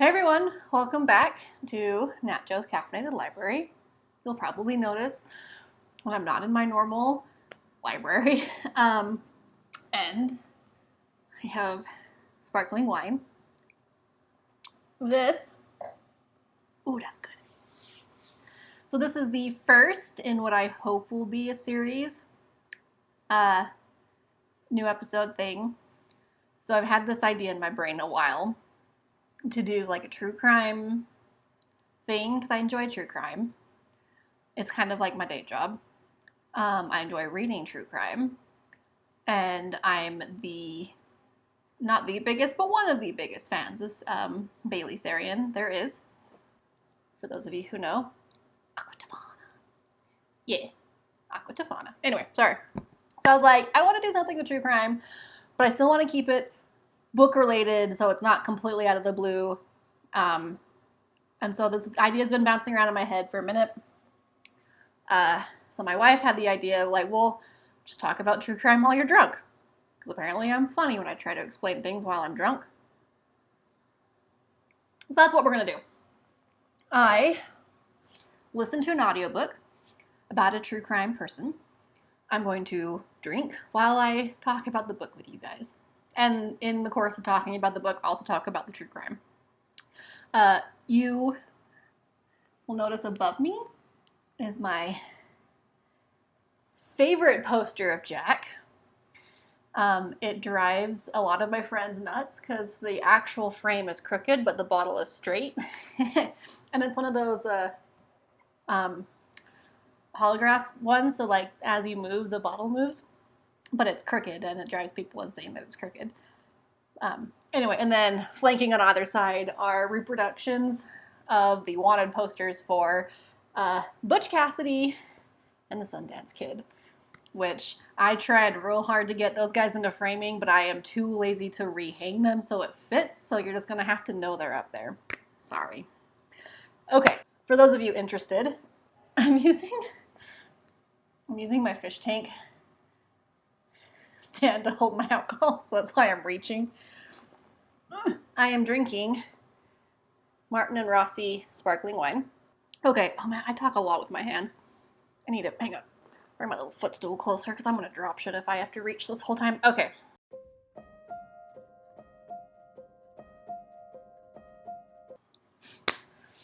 Hey everyone, welcome back to Nat Joe's Caffeinated Library. You'll probably notice when I'm not in my normal library. And I have sparkling wine. This, ooh, that's good. So this is the first in what I hope will be a series, new episode thing. So I've had this idea in my brain a while to do like a true crime thing because I enjoy true crime. It's kind of like my day job. I enjoy reading true crime, and I'm not the biggest, but one of the biggest fans is Bailey Sarian. There is, for those of you who know, Aqua Tofana. Yeah, Aqua Tofana. Anyway, sorry. So I was like, I want to do something with true crime, but I still want to keep it book related, so it's not completely out of the blue. And so this idea has been bouncing around in my head for a minute. So my wife had the idea of like, well, just talk about true crime while you're drunk. Because apparently I'm funny when I try to explain things while I'm drunk. So that's what we're going to do. I listened to an audiobook about a true crime person. I'm going to drink while I talk about the book with you guys. And in the course of talking about the book, I'll also talk about the true crime. You will notice above me is my favorite poster of Jack. It drives a lot of my friends nuts because the actual frame is crooked, but the bottle is straight. And it's one of those holograph ones, so like as you move, the bottle moves. But it's crooked, and it drives people insane that it's crooked. Anyway, and then flanking on either side are reproductions of the wanted posters for Butch Cassidy and the Sundance Kid, which I tried real hard to get those guys into framing, but I am too lazy to rehang them so it fits, so you're just going to have to know they're up there. Sorry. Okay, for those of you interested, I'm using my fish tank stand to hold my alcohol, so that's why I'm reaching. I am drinking Martin and Rossi sparkling wine. Okay, oh man, I talk a lot with my hands. I need to, hang on, bring my little footstool closer because I'm going to drop shit if I have to reach this whole time. Okay.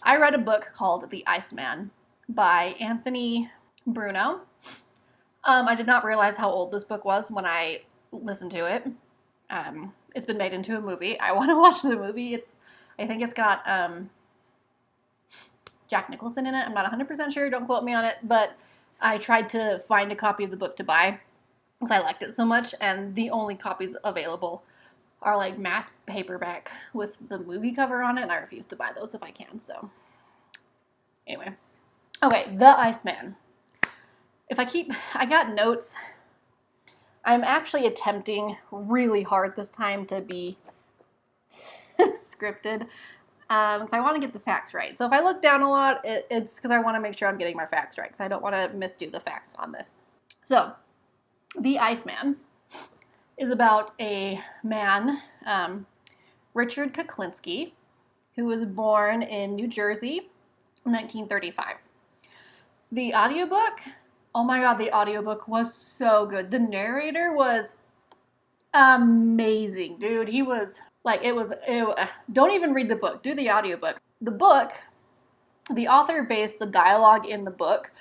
I read a book called The Iceman by Anthony Bruno. I did not realize how old this book was when I listened to it. It's been made into a movie. I want to watch the movie. I think it's got Jack Nicholson in it. I'm not 100% sure. Don't quote me on it. But I tried to find a copy of the book to buy because I liked it so much. And the only copies available are like mass paperback with the movie cover on it. And I refuse to buy those if I can. So anyway. Okay, The Iceman. I got notes. I'm actually attempting really hard this time to be scripted because I want to get the facts right. So if I look down a lot, it's because I want to make sure I'm getting my facts right because I don't want to misdo the facts on this. So, The Iceman is about a man, Richard Kuklinksi, who was born in New Jersey in 1935. The audiobook, oh my god, the audiobook was so good. The narrator was amazing, dude. He was like, don't even read the book. Do the audiobook. The book, the author based the dialogue in the book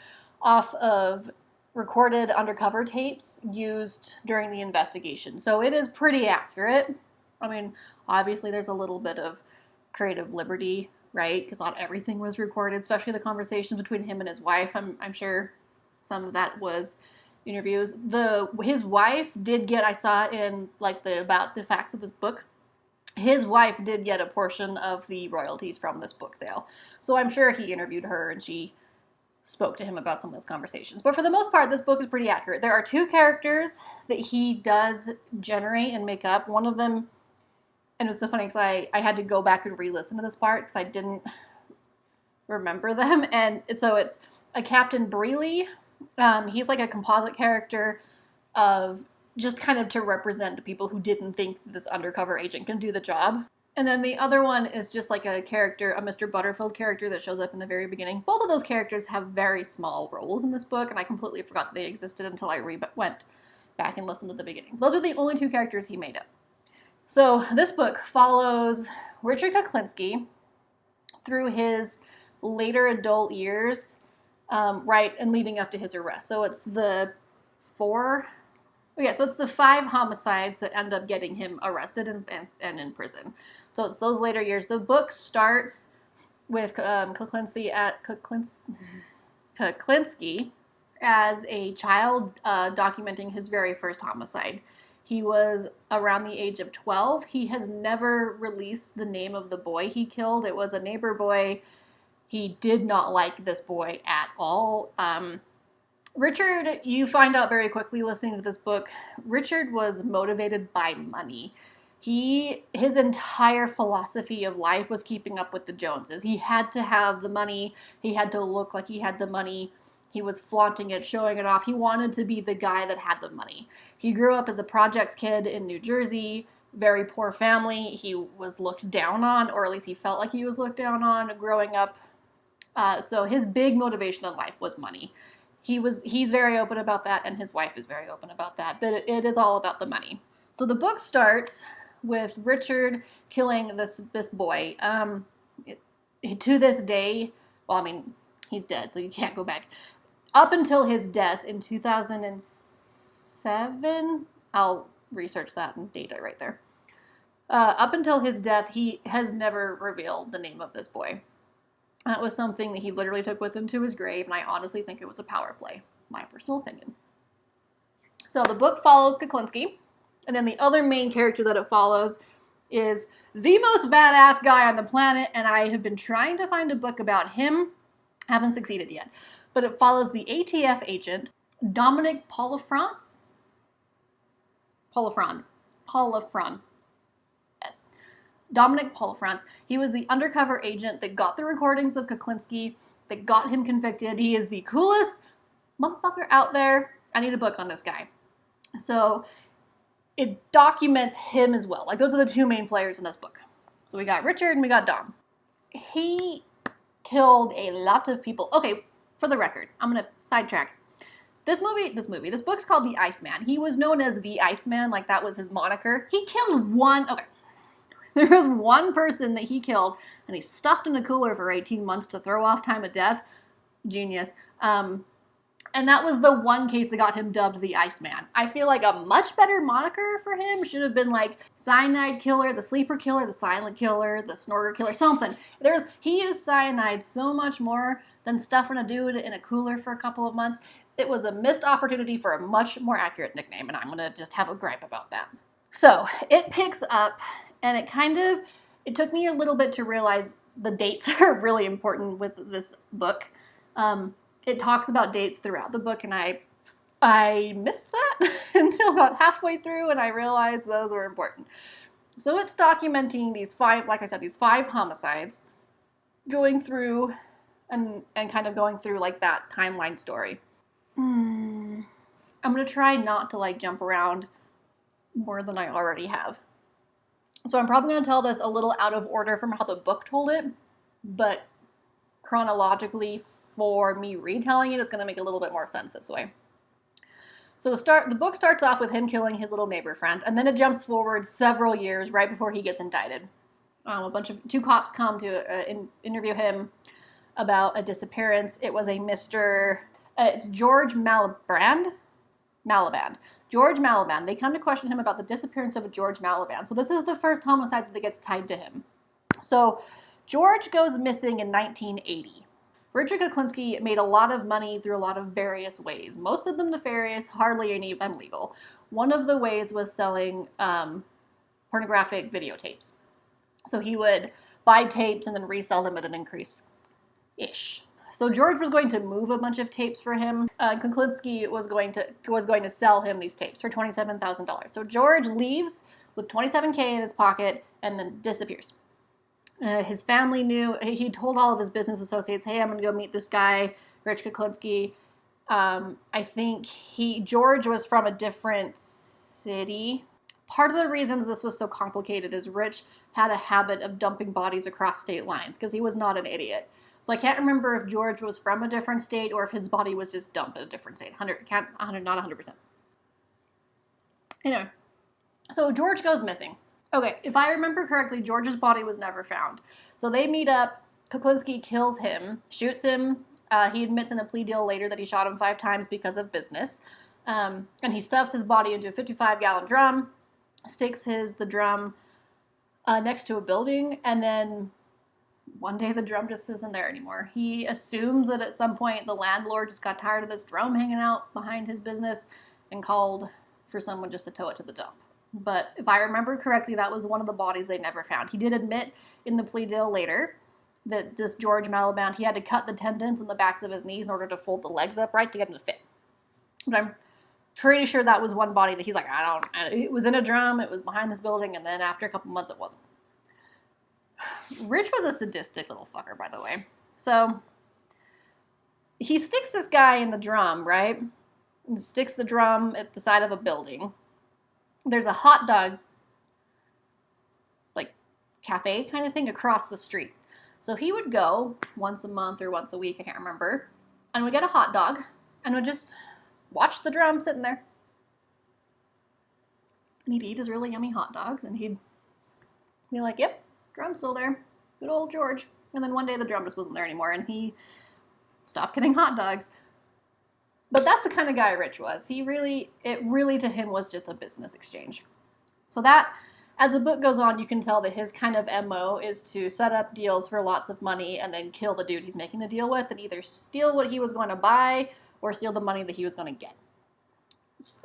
off of recorded undercover tapes used during the investigation. So it is pretty accurate. I mean, obviously there's a little bit of creative liberty, right? Because not everything was recorded, especially the conversations between him and his wife. I'm sure some of that was interviews. His wife did get, I saw in like about the facts of this book, his wife did get a portion of the royalties from this book sale. So I'm sure he interviewed her and she spoke to him about some of those conversations. But for the most part, this book is pretty accurate. There are two characters that he does generate and make up. One of them, and it's so funny because I had to go back and re-listen to this part because I didn't remember them. And so it's a Captain Braley. He's like a composite character of just kind of to represent the people who didn't think this undercover agent can do the job. And then the other one is just like a character, a Mr. Butterfield character that shows up in the very beginning. Both of those characters have very small roles in this book, and I completely forgot that they existed until I went back and listened to the beginning. Those are the only two characters he made up. So this book follows Richard Kuklinski through his later adult years, right, and leading up to his arrest. So it's the 5 homicides that end up getting him arrested and in prison. So it's those later years. The book starts with Kuklinski as a child documenting his very first homicide. He was around the age of 12. He has never released the name of the boy he killed. It was a neighbor boy. He did not like this boy at all. Richard, you find out very quickly listening to this book, Richard was motivated by money. His entire philosophy of life was keeping up with the Joneses. He had to have the money. He had to look like he had the money. He was flaunting it, showing it off. He wanted to be the guy that had the money. He grew up as a projects kid in New Jersey, very poor family. He was looked down on, or at least he felt like he was looked down on growing up. So his big motivation in life was money. He's very open about that, and his wife is very open about that it is all about the money. So the book starts with Richard killing this boy. To this day, well, I mean, he's dead, so you can't go back. Up until his death in 2007, I'll research that in data right there. Up until his death, he has never revealed the name of this boy. That was something that he literally took with him to his grave, and I honestly think it was a power play, my personal opinion. So the book follows Kuklinski, and then the other main character that it follows is the most badass guy on the planet, and I have been trying to find a book about him. Haven't succeeded yet. But it follows the ATF agent, Dominic Polifrance. Yes. Dominic Polifrance. He was the undercover agent that got the recordings of Kuklinski, that got him convicted. He is the coolest motherfucker out there. I need a book on this guy. So it documents him as well. Like, those are the two main players in this book. So we got Richard and we got Dom. He killed a lot of people. Okay, for the record, I'm going to sidetrack. This book's called The Iceman. He was known as the Iceman, like that was his moniker. He killed there was one person that he killed, and he stuffed in a cooler for 18 months to throw off time of death. Genius. And that was the one case that got him dubbed the Iceman. I feel like a much better moniker for him should have been like Cyanide Killer, the Sleeper Killer, the Silent Killer, the Snorter Killer, something. He used cyanide so much more than stuffing a dude in a cooler for a couple of months. It was a missed opportunity for a much more accurate nickname, and I'm going to just have a gripe about that. So it picks up, and it took me a little bit to realize the dates are really important with this book. It talks about dates throughout the book, and I missed that until about halfway through, and I realized those were important. So it's documenting these 5 homicides, going through and kind of going through like that timeline story. I'm going to try not to like jump around more than I already have. So I'm probably going to tell this a little out of order from how the book told it, but chronologically for me retelling it, it's going to make a little bit more sense this way. So the book starts off with him killing his little neighbor friend, and then it jumps forward several years right before he gets indicted. Two cops come to interview him about a disappearance. It was it's George Maliband. George Maliband. They come to question him about the disappearance of George Maliband. So this is the first homicide that gets tied to him. So George goes missing in 1980. Richard Kuklinski made a lot of money through a lot of various ways. Most of them nefarious, hardly any of them legal. One of the ways was selling pornographic videotapes. So he would buy tapes and then resell them at an increase-ish. So George was going to move a bunch of tapes for him. Kuklinski was going to sell him these tapes for $27,000. So George leaves with $27K in his pocket and then disappears. His family knew. He told all of his business associates, hey, I'm going to go meet this guy, Rich Kuklinski. I think George was from a different city. Part of the reasons this was so complicated is Rich had a habit of dumping bodies across state lines because he was not an idiot. So I can't remember if George was from a different state or if his body was just dumped in a different state. Not 100%. Anyway, so George goes missing. Okay, if I remember correctly, George's body was never found. So they meet up. Kuklinski kills him, shoots him. He admits in a plea deal later that he shot him 5 times because of business. And he stuffs his body into a 55-gallon drum, sticks the drum next to a building, and then one day the drum just isn't there anymore. He assumes that at some point the landlord just got tired of this drum hanging out behind his business and called for someone just to tow it to the dump. But if I remember correctly, that was one of the bodies they never found. He did admit in the plea deal later that this George Malaband, he had to cut the tendons in the backs of his knees in order to fold the legs up right to get them to fit. But I'm pretty sure that was one body that he's like, it was in a drum, it was behind this building, and then after a couple months it wasn't. Rich was a sadistic little fucker, by the way. So he sticks this guy in the drum, right? And sticks the drum at the side of a building. There's a hot dog, like, cafe kind of thing across the street. So he would go once a month or once a week, I can't remember, and would get a hot dog and would just watch the drum sitting there. And he'd eat his really yummy hot dogs, and he'd be like, yep, drum's still there. Good old George. And then one day the drum just wasn't there anymore, and he stopped getting hot dogs. But that's the kind of guy Rich was. It really to him was just a business exchange. So that, as the book goes on, you can tell that his kind of MO is to set up deals for lots of money and then kill the dude he's making the deal with and either steal what he was going to buy or steal the money that he was going to get.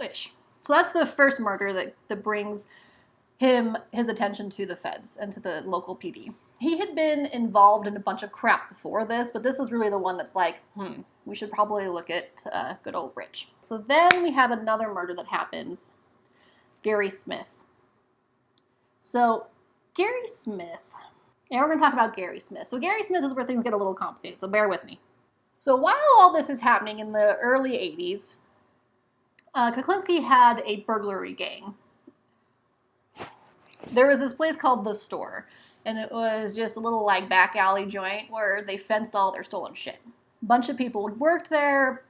Ish. So that's the first murder that brings his attention to the feds and to the local PD. He had been involved in a bunch of crap before this, but this is really the one that's like, we should probably look at good old Rich. So then we have another murder that happens. Gary Smith. So Gary Smith, and we're going to talk about Gary Smith. So Gary Smith is where things get a little complicated, so bear with me. So while all this is happening in the early 80s, Kuklinski had a burglary gang. There was this place called The Store, and it was just a little like back alley joint where they fenced all their stolen shit. A bunch of people worked there,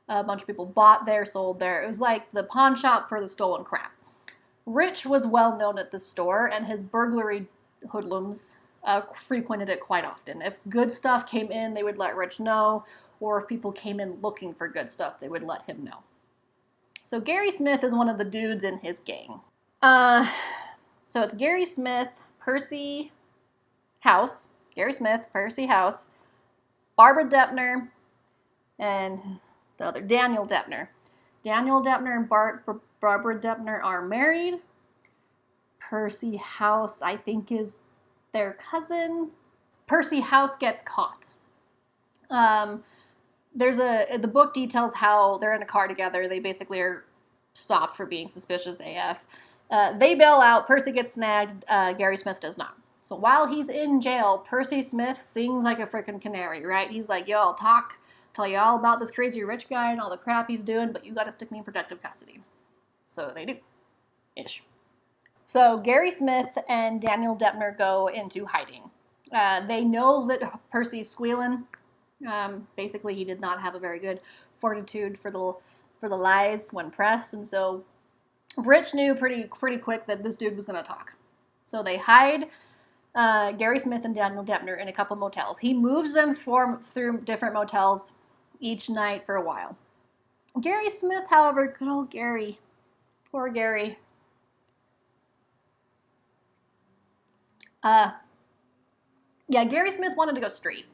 a bunch of people bought there, sold there. It was like the pawn shop for the stolen crap. Rich was well known at the store, and his burglary hoodlums frequented it quite often. If good stuff came in, they would let Rich know, or if people came in looking for good stuff, they would let him know. So Gary Smith is one of the dudes in his gang. So it's Gary Smith, Percy House, Barbara Detner, and the other, Daniel Detner. Daniel Detner and Barbara Detner are married. Percy House, I think, is their cousin. Percy House gets caught. The book details how they're in a car together. They basically are stopped for being suspicious AF. They bail out. Percy gets snagged. Gary Smith does not. So while he's in jail, Percy Smith sings like a freaking canary, right? He's like, yo, I'll tell you all about this crazy rich guy and all the crap he's doing, but you got to stick me in protective custody. So they do. Ish. So Gary Smith and Daniel Detner go into hiding. They know that Percy's squealing. Basically, he did not have a very good fortitude for the lies when pressed, and so Rich knew pretty quick that this dude was going to talk. So they hide Gary Smith and Daniel Detner in a couple motels. He moves them through different motels each night for a while. Gary Smith, however, good old Gary, poor Gary. Gary Smith wanted to go straight.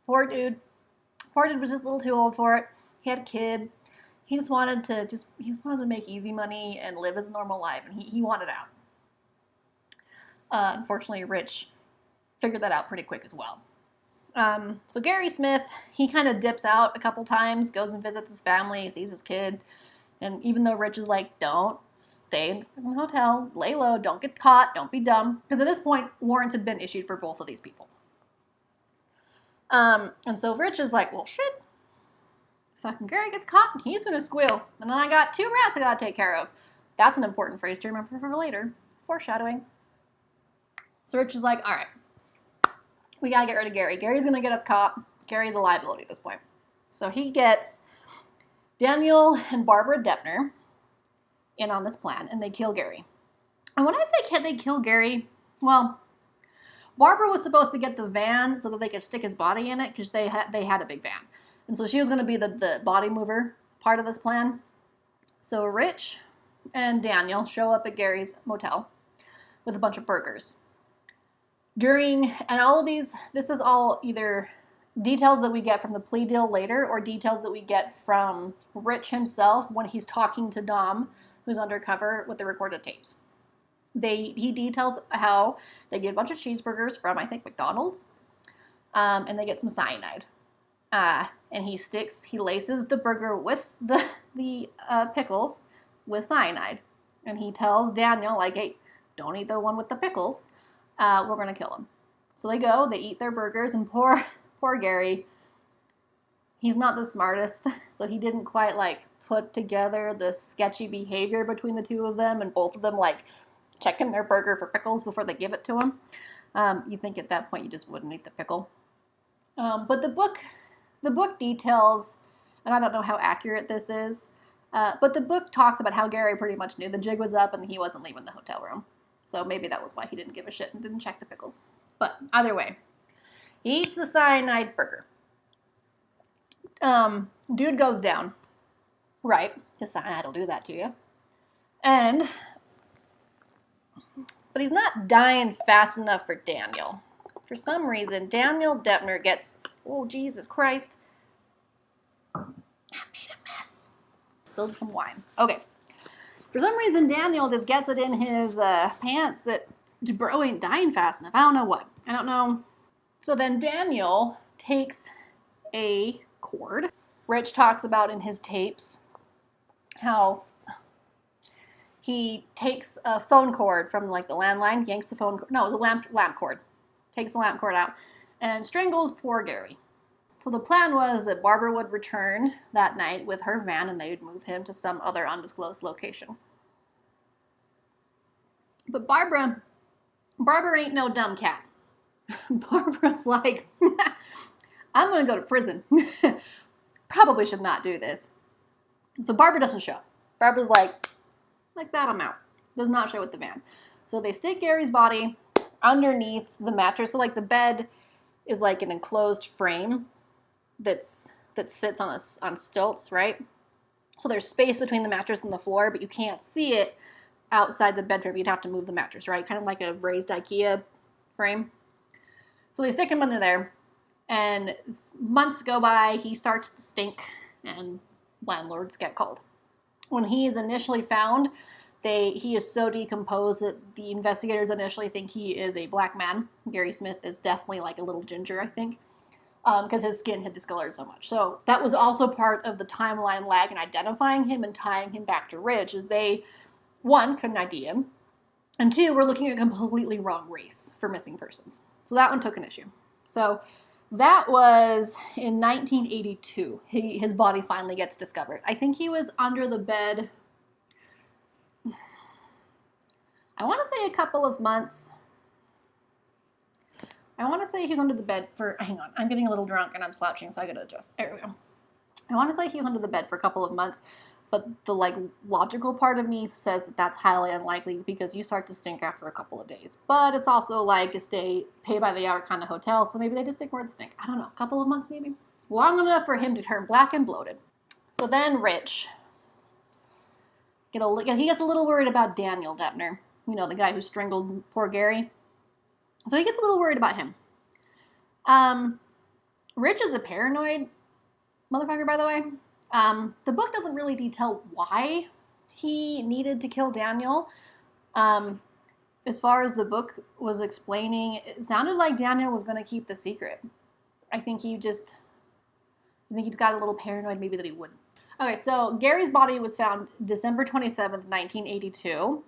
Poor dude was just a little too old for it. He had a kid. He just wanted to make easy money and live his normal life, and he wanted out. Unfortunately, Rich figured that out pretty quick as well. So Gary Smith, he kind of dips out a couple times, goes and visits his family, sees his kid, and even though Rich is like, don't stay in the hotel, lay low, don't get caught, don't be dumb, because at this point, warrants had been issued for both of these people. And so Rich is like, well, shit. Fucking Gary gets caught, and he's gonna squeal. And then I got 2 rats I gotta take care of. That's an important phrase to remember for later. Foreshadowing. So Rich is like, all right, we gotta get rid of Gary. Gary's gonna get us caught. Gary's a liability at this point. So he gets Daniel and Barbara Detner in on this plan, and they kill Gary. And when I say they kill Gary, well, Barbara was supposed to get the van so that they could stick his body in it because they had a big van. And so she was going to be the body mover part of this plan. So Rich and Daniel show up at Gary's motel with a bunch of burgers. And all of these, this is all either details that we get from the plea deal later or details that we get from Rich himself when he's talking to Dom, who's undercover with the recorded tapes. He details how they get a bunch of cheeseburgers from, I think, McDonald's, and they get some cyanide. And he laces the burger with the pickles with cyanide. And he tells Daniel, like, hey, don't eat the one with the pickles. We're going to kill him. So they go, they eat their burgers, and poor Gary, he's not the smartest, so he didn't quite, like, put together the sketchy behavior between the two of them, and both of them, like, checking their burger for pickles before they give it to him. You think at that point you just wouldn't eat the pickle. But the book details, and I don't know how accurate this is, but the book talks about how Gary pretty much knew the jig was up and he wasn't leaving the hotel room. So maybe that was why he didn't give a shit and didn't check the pickles. But either way, he eats the cyanide burger. Dude goes down. Right, because cyanide will do that to you. But he's not dying fast enough for Daniel. For some reason, Daniel Detner gets, oh, Jesus Christ. I made a mess. Spilled some wine. Okay. For some reason, Daniel just gets it in his pants that bro ain't dying fast enough. I don't know what. I don't know. So then Daniel takes a cord. Rich talks about in his tapes how he takes a phone cord from, like, the landline, yanks the phone cord. No, it was a lamp cord. Takes the lamp cord out and strangles poor Gary. So the plan was that Barbara would return that night with her van and they would move him to some other undisclosed location. But Barbara ain't no dumb cat. Barbara's like, I'm going to go to prison. Probably should not do this. So Barbara doesn't show. Barbara's like that, I'm out. Does not show with the van. So they stick Gary's body underneath the mattress. So, like, the bed is like an enclosed frame that sits on stilts, right? So there's space between the mattress and the floor, but you can't see it outside the bedroom. You'd have to move the mattress, right? Kind of like a raised IKEA frame. So they stick him under there, and months go by. He starts to stink, and landlords get called. When he is initially found, he is so decomposed that the investigators initially think he is a black man. Gary Smith is definitely like a little ginger, I think, because his skin had discolored so much. So that was also part of the timeline lag in identifying him and tying him back to Rich, as they, one, couldn't ID him, and two, were looking at a completely wrong race for missing persons. So that one took an issue. So that was in 1982. His body finally gets discovered. I think he was under the bed, I want to say a couple of months. I want to say he was under the bed for, hang on, I'm getting a little drunk and I'm slouching, so I gotta adjust. There we go. I want to say he was under the bed for a couple of months, but the, like, logical part of me says that that's highly unlikely because you start to stink after a couple of days. But it's also like a pay by the hour kind of hotel, so maybe they just ignore the stink. I don't know, a couple of months maybe? Long enough for him to turn black and bloated. So then Rich, he gets a little worried about Daniel Detner, you know, the guy who strangled poor Gary. So he gets a little worried about him. Rich is a paranoid motherfucker, by the way. The book doesn't really detail why he needed to kill Daniel. As far as the book was explaining, it sounded like Daniel was going to keep the secret. I think he got a little paranoid maybe that he wouldn't. Okay, so Gary's body was found December 27th, 1982.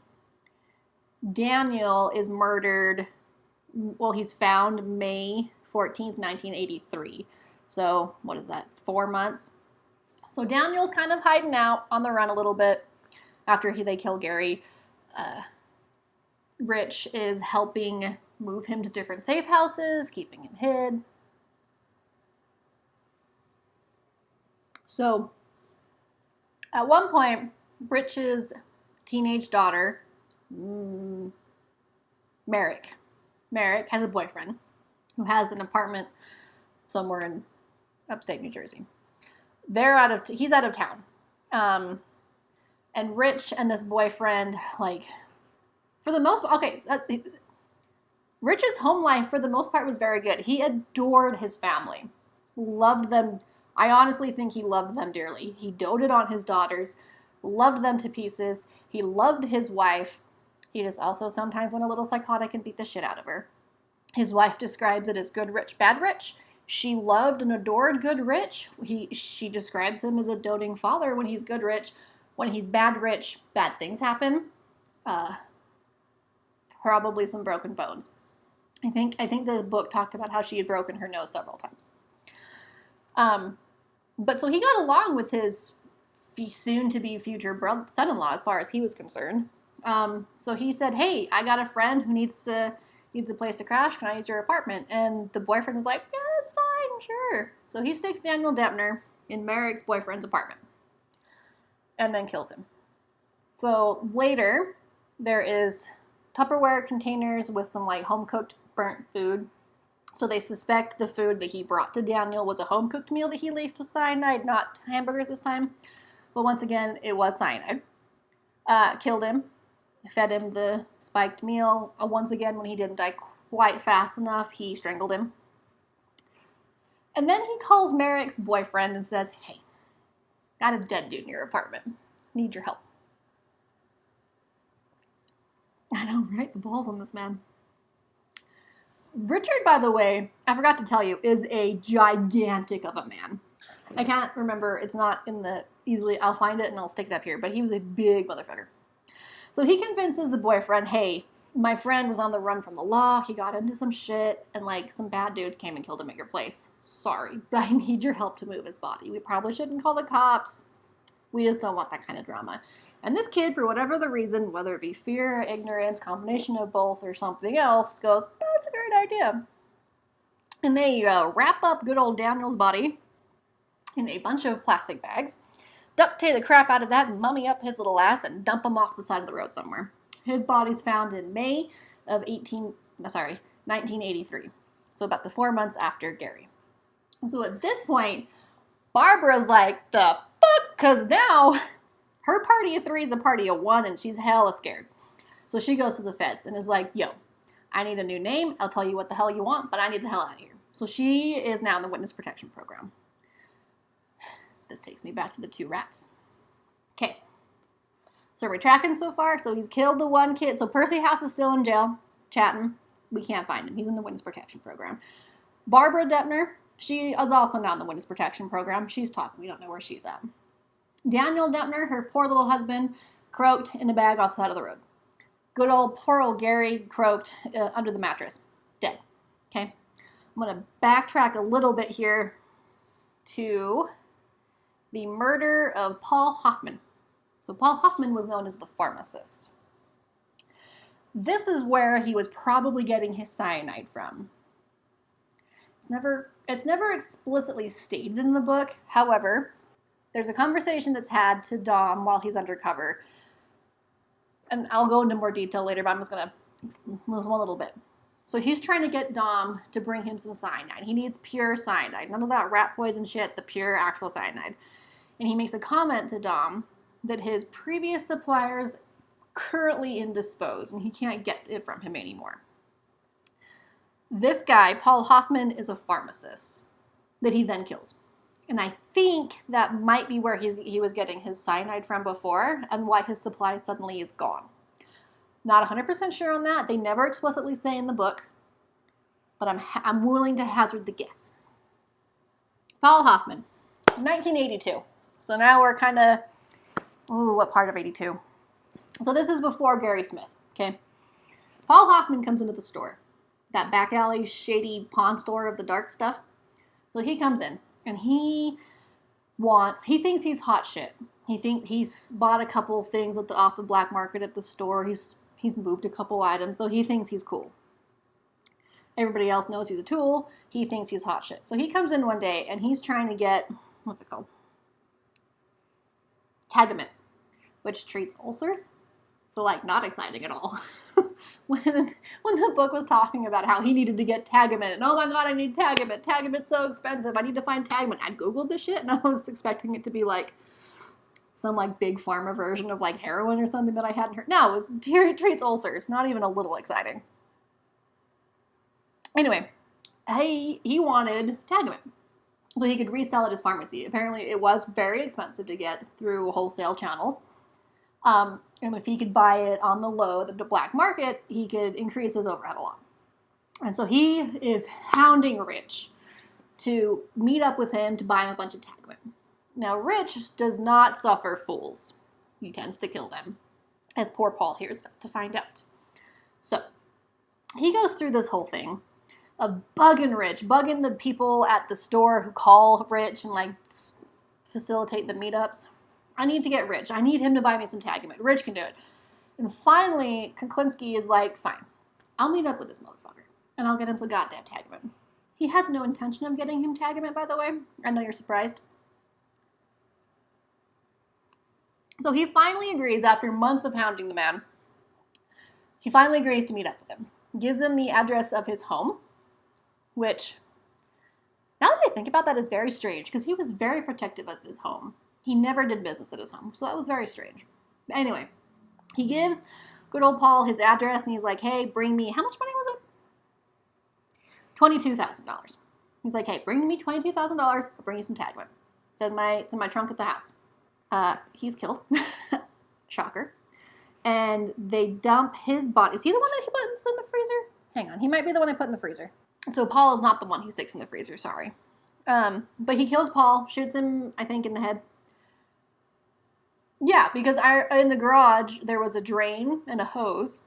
Daniel is murdered, well, he's found May 14th, 1983. So, what is that, 4 months? So Daniel's kind of hiding out on the run a little bit after they kill Gary. Rich is helping move him to different safe houses, keeping him hid. So at one point, Rich's teenage daughter, Merrick has a boyfriend who has an apartment somewhere in upstate New Jersey. He's out of town. And Rich and this boyfriend, like, for the most, Rich's home life, for the most part, was very good. He adored his family. Loved them. I honestly think he loved them dearly. He doted on his daughters. Loved them to pieces. He loved his wife. He just also sometimes went a little psychotic and beat the shit out of her. His wife describes it as good rich, bad rich. She loved and adored good rich. She describes him as a doting father when he's good rich. When he's bad rich, bad things happen. Probably some broken bones. I think the book talked about how she had broken her nose several times. But so he got along with his soon-to-be future son-in-law as far as he was concerned. So he said, hey, I got a friend who needs a place to crash. Can I use your apartment? And the boyfriend was like, yeah, that's fine, sure. So he sticks Daniel Detner in Merrick's boyfriend's apartment and then kills him. So later, there is Tupperware containers with some like home-cooked burnt food. So they suspect the food that he brought to Daniel was a home-cooked meal that he laced with cyanide, not hamburgers this time. But once again, it was cyanide. Killed him. Fed him the spiked meal. Once again, when he didn't die quite fast enough, he strangled him. And then he calls Merrick's boyfriend and says, hey, got a dead dude in your apartment. Need your help. I know, right? The balls on this man. Richard, by the way, I forgot to tell you, is a gigantic of a man. I can't remember. It's not in the easily. I'll find it and I'll stick it up here. But he was a big motherfucker. So he convinces the boyfriend, hey, my friend was on the run from the law. He got into some shit and like some bad dudes came and killed him at your place. Sorry, but I need your help to move his body. We probably shouldn't call the cops. We just don't want that kind of drama. And this kid, for whatever the reason, whether it be fear, ignorance, combination of both, or something else, goes, that's a great idea. And they wrap up good old Daniel's body in a bunch of plastic bags, duct tape the crap out of that, and mummy up his little ass, and dump him off the side of the road somewhere. His body's found in May of 1983. So about the 4 months after Gary. So at this point, Barbara's like, the fuck? Because now her party of three is a party of one, and she's hella scared. So she goes to the feds and is like, yo, I need a new name. I'll tell you what the hell you want, but I need the hell out of here. So she is now in the witness protection program. This takes me back to the two rats. Okay. So we're tracking so far. So he's killed the one kid. So Percy House is still in jail, chatting. We can't find him. He's in the witness protection program. Barbara Detner, she is also now in the witness protection program. She's talking. We don't know where she's at. Daniel Detner, her poor little husband, croaked in a bag off the side of the road. Good old poor old Gary croaked under the mattress. Dead. Okay. I'm going to backtrack a little bit here to the murder of Paul Hoffman. So Paul Hoffman was known as the pharmacist. This is where he was probably getting his cyanide from. It's never explicitly stated in the book. However, there's a conversation that's had to Dom while he's undercover. And I'll go into more detail later, but I'm just going to listen one little bit. So he's trying to get Dom to bring him some cyanide. He needs pure cyanide. None of that rat poison shit, the pure actual cyanide. And he makes a comment to Dom that his previous suppliers currently indisposed and he can't get it from him anymore. This guy, Paul Hoffman, is a pharmacist that he then kills. And I think that might be where he was getting his cyanide from before and why his supply suddenly is gone. Not 100% sure on that. They never explicitly say in the book, but I'm willing to hazard the guess. Paul Hoffman, 1982. So now we're kind of, what part of 82? So this is before Gary Smith, okay? Paul Hoffman comes into the store, that back alley, shady pawn store of the dark stuff. So he comes in, and he thinks he's hot shit. He thinks he's bought a couple of things off the black market at the store. He's moved a couple items, so he thinks he's cool. Everybody else knows he's a tool. He thinks he's hot shit. So he comes in one day and he's trying to get, what's it called? Tagamet, which treats ulcers. So, like, not exciting at all. when the book was talking about how he needed to get Tagamet, and oh my god, I need Tagamet. Tagamet's so expensive. I need to find Tagamet. I googled this shit, and I was expecting it to be like some like big pharma version of like heroin or something that I hadn't heard. No, it treats ulcers. Not even a little exciting. Anyway, he wanted Tagamet so he could resell at his pharmacy. Apparently, it was very expensive to get through wholesale channels. And if he could buy it on the low, the black market, he could increase his overhead a lot. And so he is hounding Rich to meet up with him to buy him a bunch of Tagamet. Now, Rich does not suffer fools. He tends to kill them, as poor Paul here is about to find out. So, he goes through this whole thing of bugging Rich, bugging the people at the store who call Rich and, like, facilitate the meetups. I need to get Rich. I need him to buy me some Tagamet. Rich can do it. And finally, Kuklinksi is like, fine, I'll meet up with this motherfucker, and I'll get him some goddamn Tagamet. He has no intention of getting him Tagamet, by the way. I know you're surprised. So he finally agrees, after months of hounding the man, he finally agrees to meet up with him. Gives him the address of his home, which, now that I think about that, is very strange, because he was very protective of his home. He never did business at his home, so that was very strange. But anyway, he gives good old Paul his address, and he's like, hey, bring me, how much money was it? $22,000. He's like, hey, bring me $22,000, I'll bring you some Tagamet. It's in my trunk at the house. He's killed. Shocker. And they dump his body. Is he the one that he puts in the freezer? Hang on, he might be the one I put in the freezer. So Paul is not the one he sticks in the freezer, sorry. But he kills Paul, shoots him, I think, in the head. Yeah, because in the garage, there was a drain and a hose.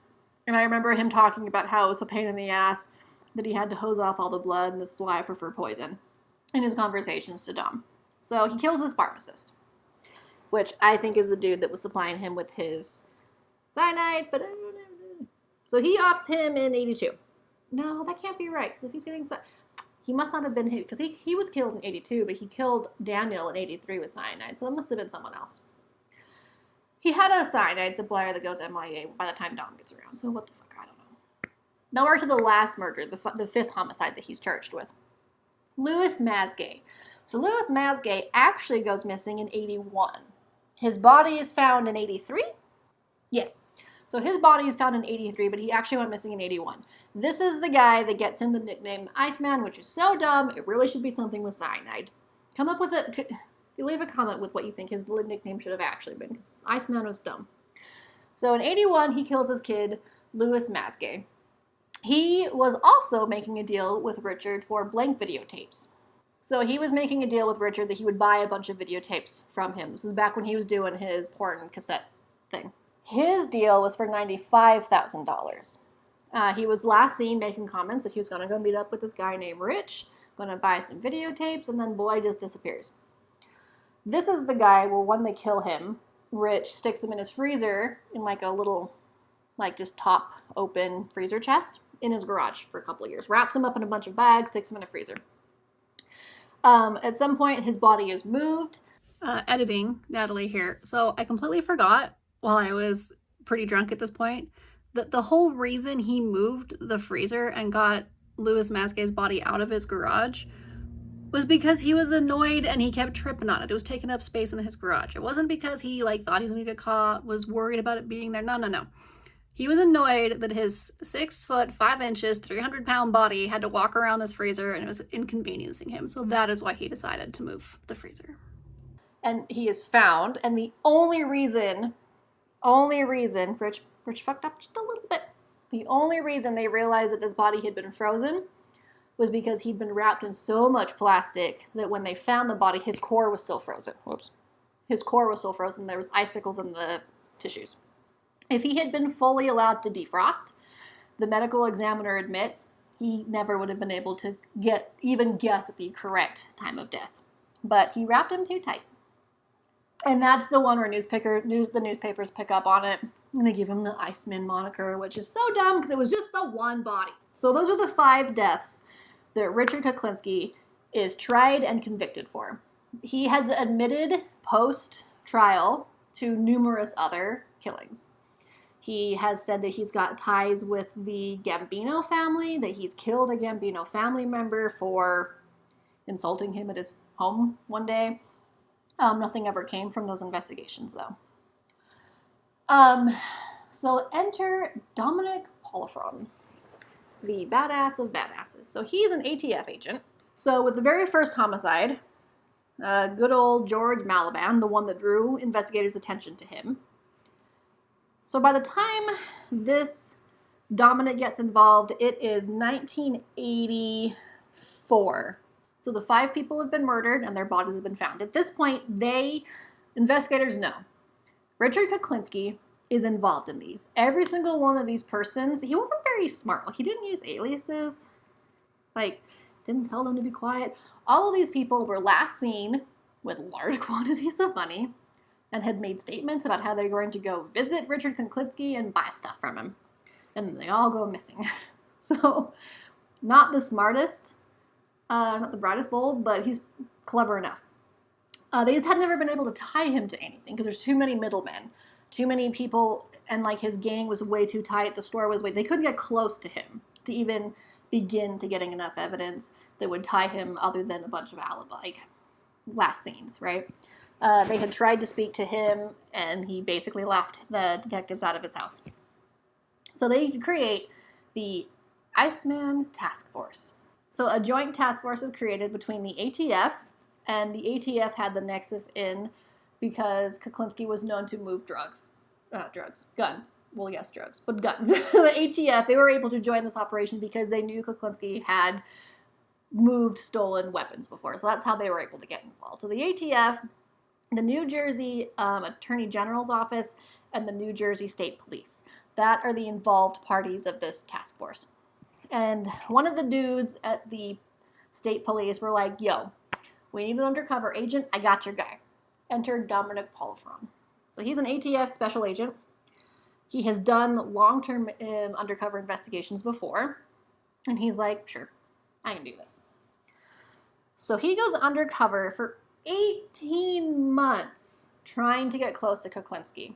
And I remember him talking about how it was a pain in the ass that he had to hose off all the blood, and this is why I prefer poison, in his conversations to Dom. So he kills his pharmacist, which I think is the dude that was supplying him with his cyanide, but so he offs him in 82. No, that can't be right, because if he's getting he must not have been him, because he was killed in 82, but he killed Daniel in 83 with cyanide, so that must have been someone else. He had a cyanide supplier that goes MIA by the time Dom gets around, so what the fuck, I don't know. Now we're to the last murder, the fifth homicide that he's charged with. Louis Masgay. So Louis Masgay actually goes missing in 81. His body is found in 83? Yes. So his body is found in 83, but he actually went missing in 81. This is the guy that gets him the nickname Iceman, which is so dumb, it really should be something with cyanide. Come up with it. Leave a comment with what you think his nickname should have actually been, because Iceman was dumb. So in 81, he kills his kid, Louis Masgay. He was also making a deal with Richard for blank videotapes. So he was making a deal with Richard that he would buy a bunch of videotapes from him. This was back when he was doing his porn cassette thing. His deal was for $95,000. He was last seen making comments that he was going to go meet up with this guy named Rich, going to buy some videotapes, and then boy just disappears. This is the guy where when they kill him, Rich sticks him in his freezer in like a little, like just top open freezer chest in his garage for a couple of years. Wraps him up in a bunch of bags, sticks him in a freezer. At some point, his body is moved. Editing, Natalie here. So I completely forgot, while I was pretty drunk at this point, that the whole reason he moved the freezer and got Louis Masgay's body out of his garage was because he was annoyed and he kept tripping on it. It was taking up space in his garage. It wasn't because he thought he was going to get caught, was worried about it being there. No. He was annoyed that his 6 foot 5 inches, 300-pound body had to walk around this freezer, and it was inconveniencing him. So that is why he decided to move the freezer. And he is found, and the only reason Rich fucked up just a little bit. The only reason they realized that this body had been frozen was because he'd been wrapped in so much plastic that when they found the body, his core was still frozen. Whoops. His core was still frozen. There was icicles in the tissues. If he had been fully allowed to defrost, the medical examiner admits he never would have been able to even guess at the correct time of death. But he wrapped him too tight. And that's the one where the newspapers pick up on it, and they give him the Iceman moniker, which is so dumb because it was just the one body. So those are the 5 deaths that Richard Kuklinski is tried and convicted for. He has admitted post-trial to numerous other killings. He has said that he's got ties with the Gambino family, that he's killed a Gambino family member for insulting him at his home one day. Nothing ever came from those investigations, though. So enter Dominic Polifron, the badass of badasses. So he's an ATF agent. So with the very first homicide, good old George Malaban, the one that drew investigators' attention to him. So by the time this Dominic gets involved, it is 1984. So the 5 people have been murdered and their bodies have been found. At this point, investigators know Richard Kuklinski is involved in these. Every single one of these persons, he wasn't very smart. Like, he didn't use aliases. Like, didn't tell them to be quiet. All of these people were last seen with large quantities of money and had made statements about how they're going to go visit Richard Kuklinski and buy stuff from him. And they all go missing. So, not the smartest, not the brightest bulb, but he's clever enough. They just had never been able to tie him to anything because there's too many middlemen, too many people, and like his gang was way too tight. The store was they couldn't get close to him to even begin to getting enough evidence that would tie him other than a bunch of last scenes, right? They had tried to speak to him, and he basically left the detectives out of his house. So they create the Iceman Task Force. So a joint task force is created between the ATF, and the ATF had the nexus in because Kuklinski was known to move guns. Well, yes, drugs, but guns. The ATF, they were able to join this operation because they knew Kuklinski had moved stolen weapons before. So that's how they were able to get involved. So the ATF, the New Jersey Attorney General's Office, and the New Jersey State Police. That are the involved parties of this task force. And one of the dudes at the state police were like, yo, we need an undercover agent. I got your guy. Enter Dominic Polifron. So he's an ATF special agent. He has done long-term undercover investigations before. And he's like, sure, I can do this. So he goes undercover for 18 months trying to get close to Kuklinski.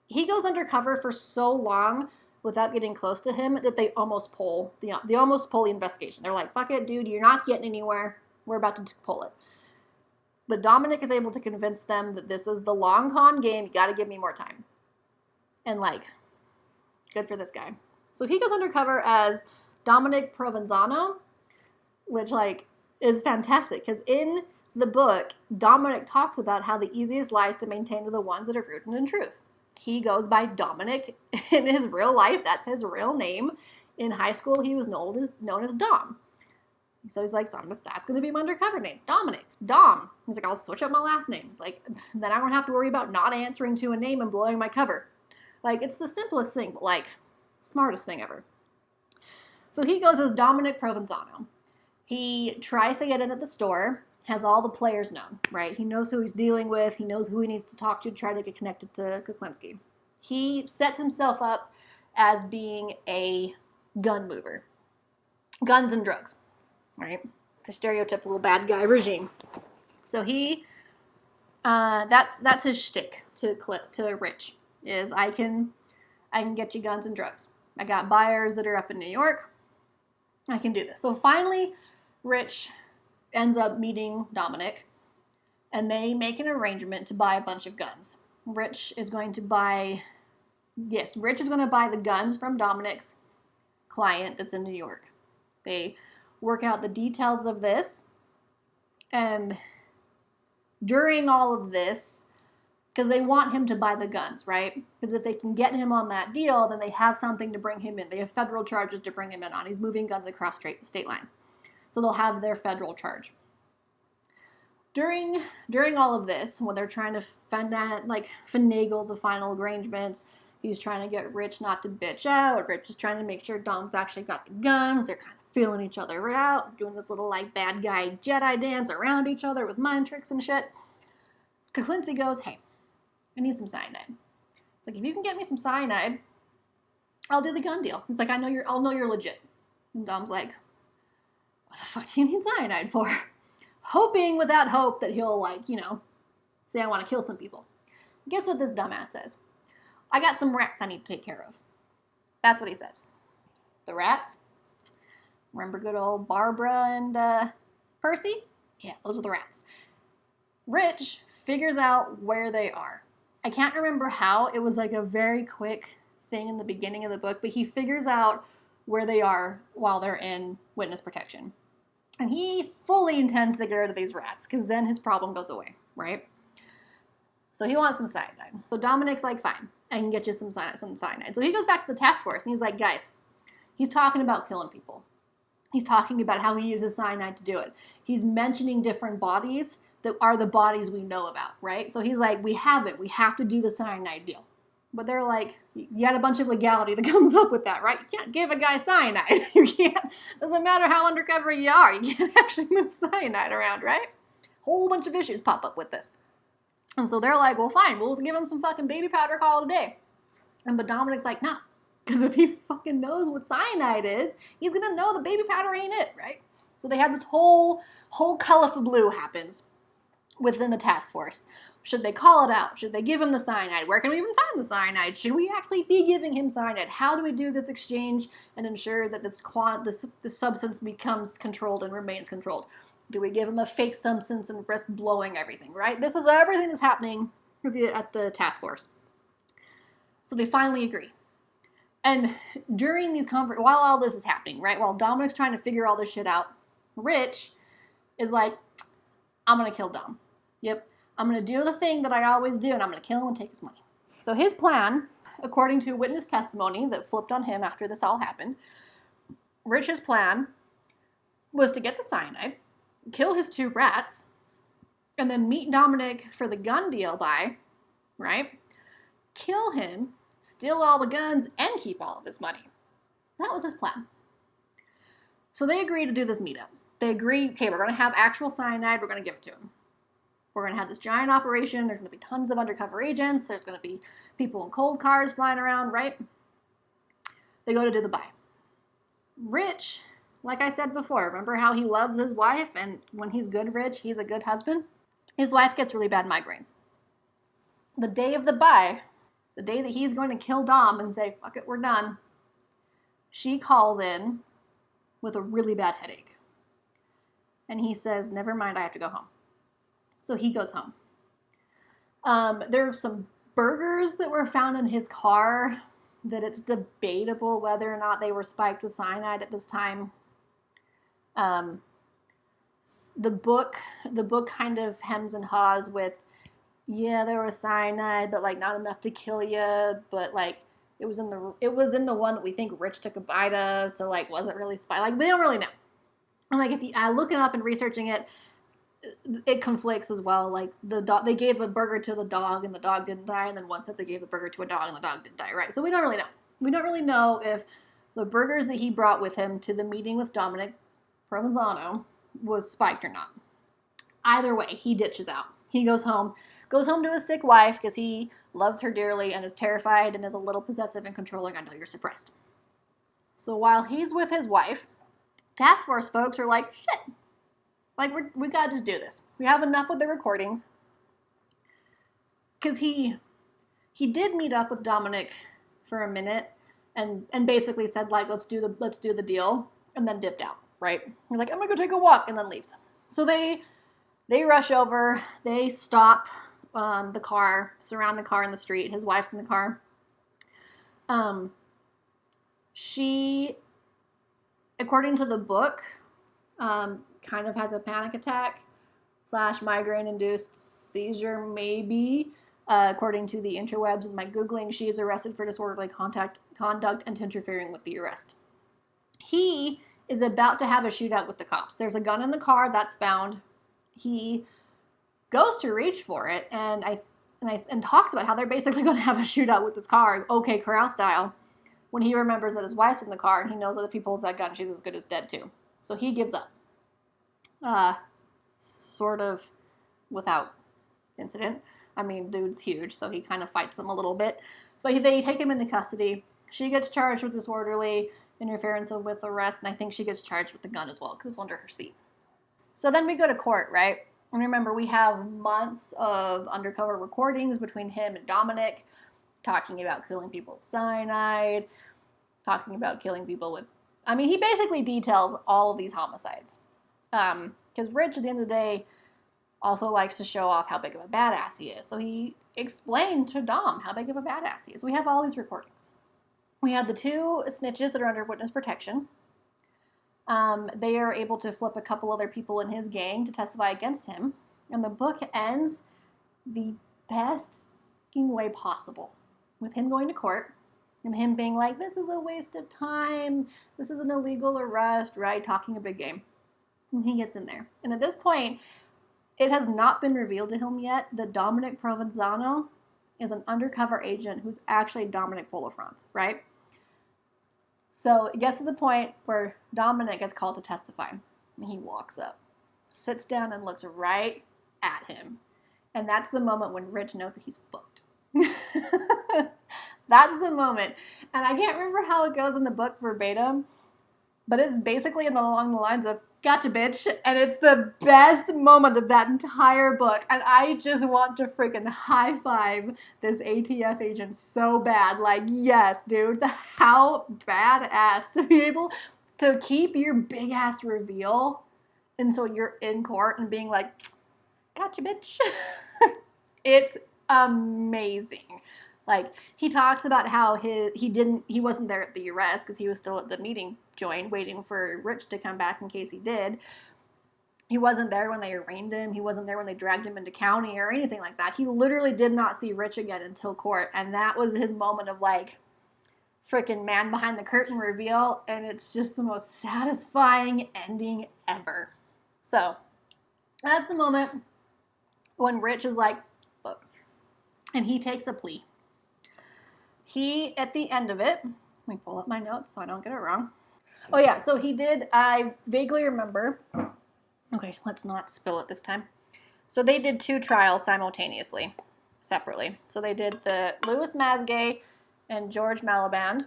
He goes undercover for so long without getting close to him that they almost pull the investigation. They're like, fuck it, dude, you're not getting anywhere. We're about to pull it. But Dominic is able to convince them that this is the long con game. You got to give me more time. And good for this guy. So he goes undercover as Dominic Provenzano, which is fantastic because in the book, Dominic talks about how the easiest lies to maintain are the ones that are rooted in truth. He goes by Dominic in his real life. That's his real name. In high school, he was known as Dom. So he's like, that's going to be my undercover name. Dominic. Dom. He's like, I'll switch up my last name. It's like, then I don't have to worry about not answering to a name and blowing my cover. It's the simplest thing, but smartest thing ever. So he goes as Dominic Provenzano. He tries to get in at the store, has all the players known, right? He knows who he's dealing with. He knows who he needs to talk to try to get connected to Kuklinski. He sets himself up as being a gun mover. Guns and drugs, right? The stereotypical bad guy regime. So that's his shtick to Rich, is I can get you guns and drugs. I got buyers that are up in New York. I can do this. So finally, Rich ends up meeting Dominic, and they make an arrangement to buy a bunch of guns. Rich is going to buy the guns from Dominic's client that's in New York. They work out the details of this, and during all of this, because they want him to buy the guns, right? Because if they can get him on that deal, then they have something to bring him in. They have federal charges to bring him in on. He's moving guns across state lines. So they'll have their federal charge. During all of this, when they're trying to finagle the final arrangements, he's trying to get Rich not to bitch out. Rich is trying to make sure Dom's actually got the guns. They're kind of feeling each other out, doing this little bad guy Jedi dance around each other with mind tricks and shit. Kuklinksi goes, hey, I need some cyanide. It's like, if you can get me some cyanide, I'll do the gun deal. He's like, I'll know you're legit. And Dom's like, what the fuck do you need cyanide for? Hoping without hope that he'll, like, you know, say I want to kill some people. Guess what this dumbass says? I got some rats I need to take care of. That's what he says. The rats? Remember good old Barbara and Percy? Yeah, those are the rats. Rich figures out where they are. I can't remember how. It was like a very quick thing in the beginning of the book, but he figures out where they are while they're in witness protection. And he fully intends to get rid of these rats, because then his problem goes away, right? So he wants some cyanide. So Dominic's like, fine, I can get you some cyanide. So he goes back to the task force, and he's like, guys, he's talking about killing people. He's talking about how he uses cyanide to do it. He's mentioning different bodies that are the bodies we know about, right? So he's like, we have it. We have to do the cyanide deal. But they're like, you got a bunch of legality that comes up with that, right? You can't give a guy cyanide. You can't, doesn't matter how undercover you are, you can't actually move cyanide around, right? Whole bunch of issues pop up with this. And so they're like, well, fine, we'll just give him some fucking baby powder, call it a day. But Dominic's like, nah, because if he fucking knows what cyanide is, he's gonna know the baby powder ain't it, right? So they have this whole blue happens within the task force. Should they call it out? Should they give him the cyanide? Where can we even find the cyanide? Should we actually be giving him cyanide? How do we do this exchange and ensure that this substance becomes controlled and remains controlled? Do we give him a fake substance and risk blowing everything, right? This is everything that's happening at the task force. So they finally agree. And during these while all this is happening, right, while Dominic's trying to figure all this shit out, Rich is like, I'm going to kill Dom. Yep. I'm going to do the thing that I always do, and I'm going to kill him and take his money. So his plan, according to witness testimony that flipped on him after this all happened, Rich's plan was to get the cyanide, kill his 2 rats, and then meet Dominic for the gun deal right? Kill him, steal all the guns, and keep all of his money. That was his plan. So they agreed to do this meetup. They agree, okay, we're going to have actual cyanide, we're going to give it to him. We're going to have this giant operation, there's going to be tons of undercover agents, there's going to be people in cold cars flying around, right? They go to do the buy. Rich, like I said before, remember how he loves his wife, and when he's good rich, he's a good husband? His wife gets really bad migraines. The day of the buy, the day that he's going to kill Dom and say, fuck it, we're done, she calls in with a really bad headache. And he says, never mind, I have to go home. So he goes home. There are some burgers that were found in his car that it's debatable whether or not they were spiked with cyanide at this time. The book kind of hems and haws with, yeah, there was cyanide, but like not enough to kill you. But like it was in the one that we think Rich took a bite of, so like wasn't really spiked. Like we don't really know. And like if you looking up and researching it, it conflicts as well. Like they gave a burger to the dog and the dog didn't die, and then one said they gave the burger to a dog and the dog didn't die, right? So we don't really know. We don't really know if the burgers that he brought with him to the meeting with Dominic Provenzano was spiked or not. Either way, he ditches out. He goes home to his sick wife because he loves her dearly and is terrified and is a little possessive and controlling until you're suppressed. So while he's with his wife, task force folks are like, shit, like we gotta just do this. We have enough with the recordings. Because he did meet up with Dominic for a minute and basically said like, let's do the deal, and then dipped out, right? He's like, I'm gonna go take a walk, and then leaves. So they rush over, they stop the car, surround the car in the street. His wife's in the car. She, according to the book, kind of has a panic attack / migraine-induced seizure, maybe. According to the interwebs and my Googling, she is arrested for disorderly conduct and interfering with the arrest. He is about to have a shootout with the cops. There's a gun in the car that's found. He goes to reach for it and talks about how they're basically going to have a shootout with this car, OK Corral style, when he remembers that his wife's in the car and he knows that if he pulls that gun, she's as good as dead too. So he gives up. Sort of without incident. I mean, dude's huge, so he kind of fights them a little bit. But they take him into custody. She gets charged with disorderly. interference with arrest, and I think she gets charged with the gun as well because it was under her seat. So then we go to court, right? And remember, we have months of undercover recordings between him and Dominic, talking about killing people with cyanide, talking about killing people with... I mean, he basically details all of these homicides. Because Rich, at the end of the day, also likes to show off how big of a badass he is. So he explained to Dom how big of a badass he is. We have all these recordings. We have the 2 snitches that are under witness protection. They are able to flip a couple other people in his gang to testify against him. And the book ends the best way possible with him going to court and him being like, this is a waste of time. This is an illegal arrest, right? Talking a big game. And he gets in there. And at this point, it has not been revealed to him yet that Dominic Provenzano is an undercover agent who's actually Dominic Polifrance, right? So it gets to the point where Dominic gets called to testify. And he walks up, sits down, and looks right at him. And that's the moment when Rich knows that he's fucked. That's the moment. And I can't remember how it goes in the book verbatim, but it's basically along the lines of, gotcha, bitch. And it's the best moment of that entire book. And I just want to freaking high five this ATF agent so bad. Like, yes, dude, how badass to be able to keep your big ass reveal until you're in court and being like, gotcha, bitch. It's amazing. Like, he talks about how he wasn't there at the arrest because he was still at the meeting joint waiting for Rich to come back in case he did. He wasn't there when they arraigned him. He wasn't there when they dragged him into county or anything like that. He literally did not see Rich again until court. And that was his moment of, like, freaking man behind the curtain reveal. And it's just the most satisfying ending ever. So, that's the moment when Rich is like, look. And he takes a plea. He, at the end of it, let me pull up my notes so I don't get it wrong. Oh yeah, so he did, I vaguely remember, okay, let's not spill it this time. So they did 2 trials simultaneously, separately. So they did the Louis Masgay and George Maliband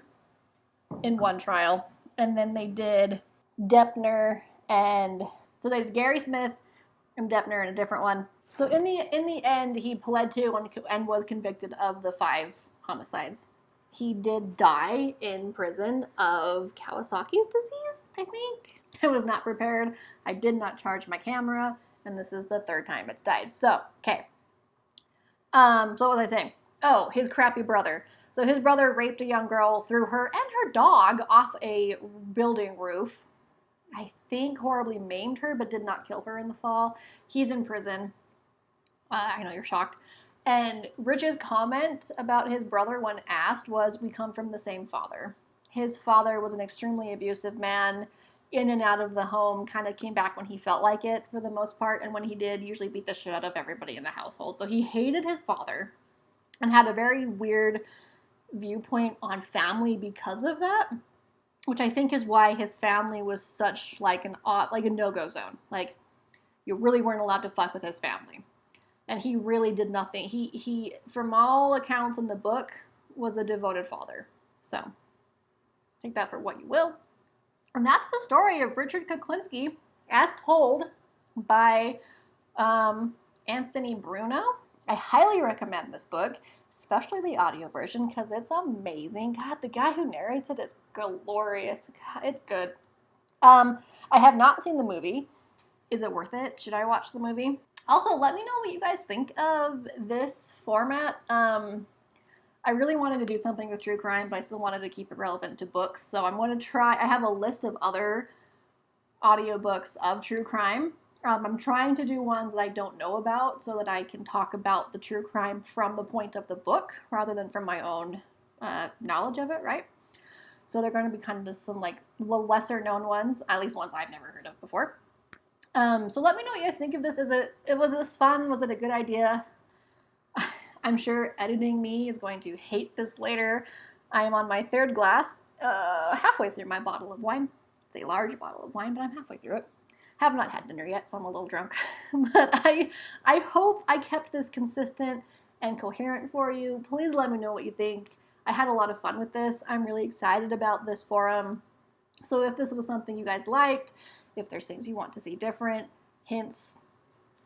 in one trial, and then they did Detner so they did Gary Smith and Detner in a different one. So in the end, he pled to and was convicted of the 5 homicides. He did die in prison of Kawasaki's disease, I think. I was not prepared. I did not charge my camera, and this is the 3rd time it's died. So, okay. So what was I saying? Oh, his crappy brother. So his brother raped a young girl, threw her and her dog off a building roof. I think horribly maimed her, but did not kill her in the fall. He's in prison. I know you're shocked. And Rich's comment about his brother when asked was, we come from the same father. His father was an extremely abusive man, in and out of the home, kind of came back when he felt like it for the most part, and when he did, usually beat the shit out of everybody in the household. So he hated his father and had a very weird viewpoint on family because of that, which I think is why his family was such like a no-go zone. Like, you really weren't allowed to fuck with his family. And he really did nothing. He, from all accounts in the book, was a devoted father. So, take that for what you will. And that's the story of Richard Kuklinski, as told by Anthony Bruno. I highly recommend this book, especially the audio version, because it's amazing. God, the guy who narrates it is glorious. God, it's good. I have not seen the movie. Is it worth it? Should I watch the movie? Also, let me know what you guys think of this format. I really wanted to do something with true crime, but I still wanted to keep it relevant to books. So I'm going to try. I have a list of other audiobooks of true crime. I'm trying to do ones that I don't know about so that I can talk about the true crime from the point of the book rather than from my own knowledge of it, right? So they're going to be kind of just some like lesser known ones, at least ones I've never heard of before. So let me know what you guys think of this. Was this fun? Was it a good idea? I'm sure editing me is going to hate this later. I am on my 3rd glass, halfway through my bottle of wine. It's a large bottle of wine, but I'm halfway through it. Have not had dinner yet, so I'm a little drunk. But I hope I kept this consistent and coherent for you. Please let me know what you think. I had a lot of fun with this. I'm really excited about this forum. So if this was something you guys liked, if there's things you want to see different, hints,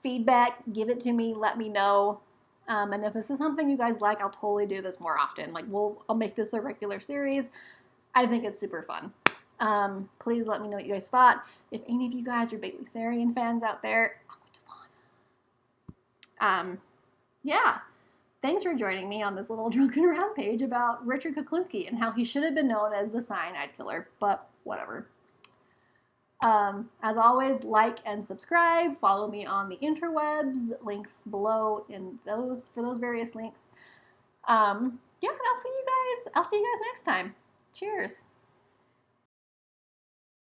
feedback, give it to me, let me know. And if this is something you guys like, I'll totally do this more often. Like, I'll make this a regular series. I think it's super fun. Please let me know what you guys thought. If any of you guys are big Lysarian fans out there, yeah. Thanks for joining me on this little drunken rampage about Richard Kuklinski and how he should have been known as the cyanide killer, but whatever. As always, like and subscribe. Follow me on the interwebs. Links below for those various links. Yeah, and I'll see you guys next time. Cheers.